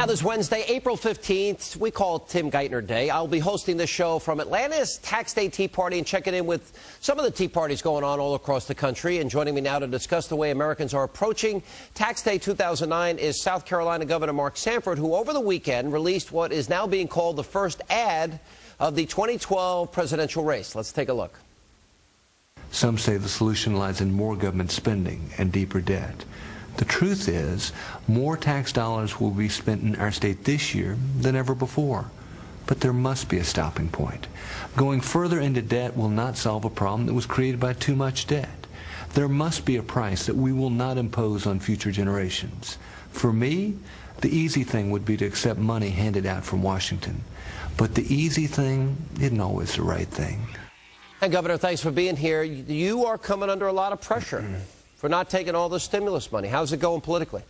Now, this Wednesday, April 15th, we call it Tim Geithner Day. I'll be hosting the show from Atlanta's Tax Day Tea Party and checking in with some of the tea parties going on all across the country. And joining me now to discuss the way Americans are approaching Tax Day 2009 is South Carolina Governor Mark Sanford, who over the weekend released what is now being called the first ad of the 2012 presidential race. Let's take a look. Some say the solution lies in more government spending and deeper debt. The truth is, more tax dollars will be spent in our state this year than ever before. But there must be a stopping point. Going further into debt will not solve a problem that was created by too much debt. There must be a price that we will not impose on future generations. For me, the easy thing would be to accept money handed out from Washington. But the easy thing isn't always the right thing. And Governor, thanks for being here. You are coming under a lot of pressure for not taking all the stimulus money. How's it going politically?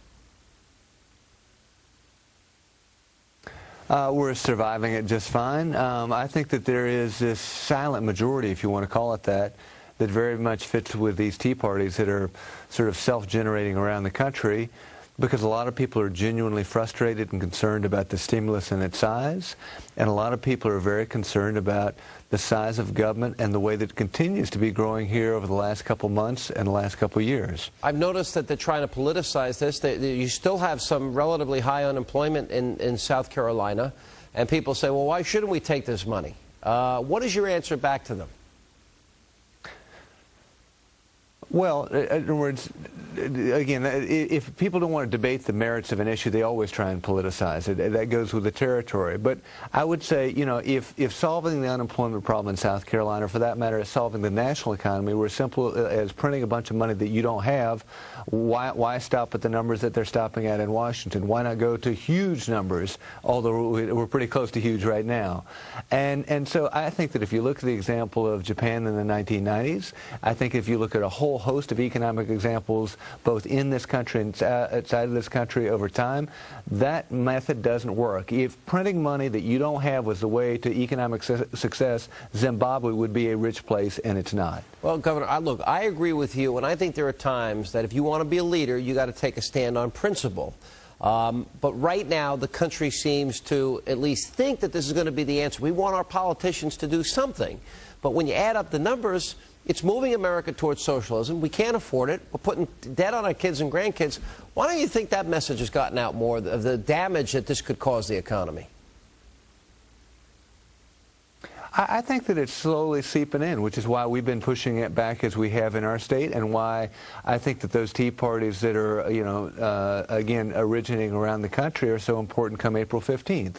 We're surviving it just fine. I think that there is this silent majority, if you want to call it that very much fits with these tea parties that are sort of self-generating around the country, because a lot of people are genuinely frustrated and concerned about the stimulus and its size, and a lot of people are very concerned about the size of government and the way that it continues to be growing here over the last couple months and the last couple years. I've noticed that they're trying to politicize this. You still have some relatively high unemployment in South Carolina, and people say, well, why shouldn't we take this money? What is your answer back to them? Well, in other words, again, if people don't want to debate the merits of an issue, they always try and politicize it. That goes with the territory. But I would say, you know, if solving the unemployment problem in South Carolina, or for that matter, solving the national economy, were as simple as printing a bunch of money that you don't have, why stop at the numbers that they're stopping at in Washington? Why not go to huge numbers, although we're pretty close to huge right now? And so I think that if you look at the example of Japan in the 1990s, I think if you look at a whole host of economic examples, both in this country and outside of this country over time, that method doesn't work. If printing money that you don't have was the way to economic success, Zimbabwe would be a rich place, and it's not. Well, Governor, look, I agree with you, and I think there are times that if you want to be a leader, you got to take a stand on principle. But right now, the country seems to at least think that this is going to be the answer. We want our politicians to do something. But when you add up the numbers, it's moving America towards socialism. We can't afford it. We're putting debt on our kids and grandkids. Why don't you think that message has gotten out more, of the damage that this could cause the economy? I think that it's slowly seeping in, which is why we've been pushing it back as we have in our state, and why I think that those tea parties that are, you know, again, originating around the country are so important come April 15th.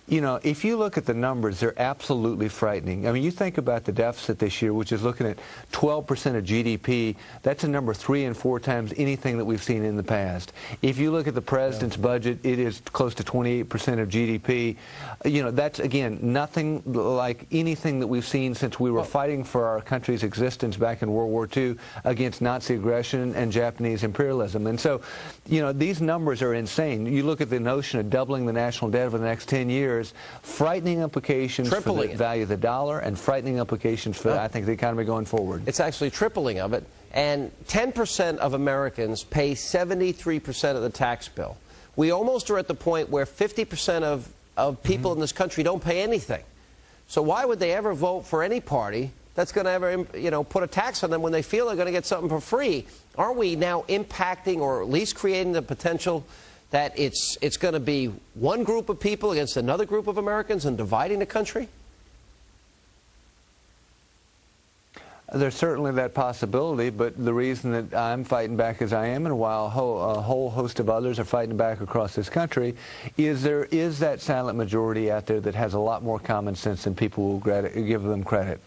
You know, if you look at the numbers, they're absolutely frightening. I mean, you think about the deficit this year, which is looking at 12% of GDP. That's a number 3 and 4 times anything that we've seen in the past. If you look at the president's budget, it is close to 28% of GDP. You know, that's, again, nothing like anything that we've seen since we were fighting for our country's existence back in World War II against Nazi aggression and Japanese imperialism. And so, you know, these numbers are insane. You look at the notion of doubling the national debt over the next 10 years, frightening implications for the value of the dollar, and frightening implications for, I think, the economy going forward. It's actually tripling of it. And 10% of Americans pay 73% of the tax bill. We almost are at the point where 50% of people in this country don't pay anything. So why would they ever vote for any party that's going to ever, you know, put a tax on them when they feel they're going to get something for free? Aren't we now impacting, or at least creating the potential that it's going to be one group of people against another group of Americans and dividing the country? There's certainly that possibility, but the reason that I'm fighting back as I am, and while a whole host of others are fighting back across this country, is there is that silent majority out there that has a lot more common sense than people will give them credit.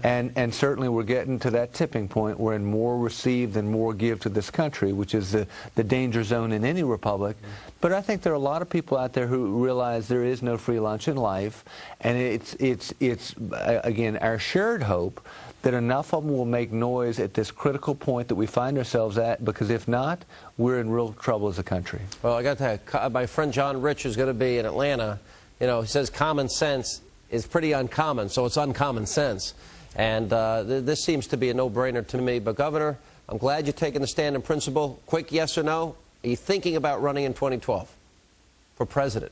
And certainly we're getting to that tipping point where more receive than more give to this country, which is the danger zone in any republic. But I think there are a lot of people out there who realize there is no free lunch in life, and it's again, our shared hope that enough of them will make noise at this critical point that we find ourselves at, because if not, we're in real trouble as a country. Well, I got that. My friend John Rich is going to be in Atlanta. You know, he says common sense is pretty uncommon, so it's uncommon sense. And this seems to be a no-brainer to me. But, Governor, I'm glad you're taking the stand in principle. Quick yes or no, are you thinking about running in 2012? for president?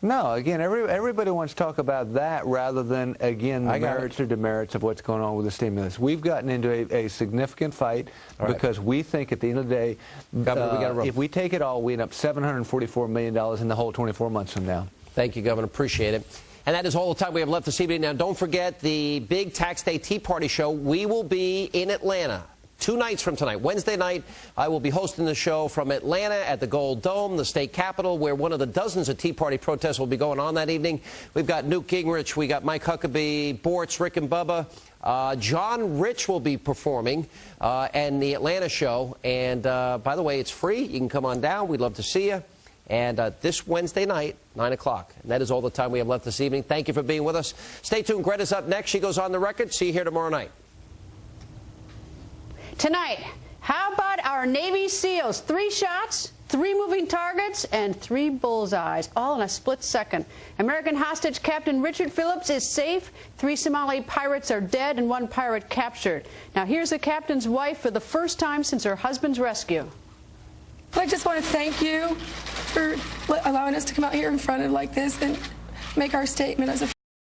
No, again, everybody wants to talk about that rather than, again, the merits or demerits of what's going on with the stimulus. We've gotten into a significant fight because we think at the end of the day, Governor, if we take it all, we end up $744 million in the whole 24 months from now. Thank you, Governor. Appreciate it. And that is all the time we have left this evening. Now, don't forget the big Tax Day Tea Party show. We will be in Atlanta 2 nights from tonight. Wednesday night, I will be hosting the show from Atlanta at the Gold Dome, the state capitol, where one of the dozens of Tea Party protests will be going on that evening. We've got Newt Gingrich, we got Mike Huckabee, Bortz, Rick and Bubba. John Rich will be performing and the Atlanta show. And by the way, it's free. You can come on down. We'd love to see you. And this Wednesday night, 9 o'clock. And that is all the time we have left this evening. Thank you for being with us. Stay tuned. Greta's up next. She goes on the record. See you here tomorrow night. Tonight, how about our Navy SEALs? 3 shots, 3 moving targets, and 3 bullseyes, all in a split second. American hostage Captain Richard Phillips is safe. 3 Somali pirates are dead and 1 pirate captured. Now here's the captain's wife for the first time since her husband's rescue. I just want to thank you for allowing us to come out here in front of like this and make our statement as a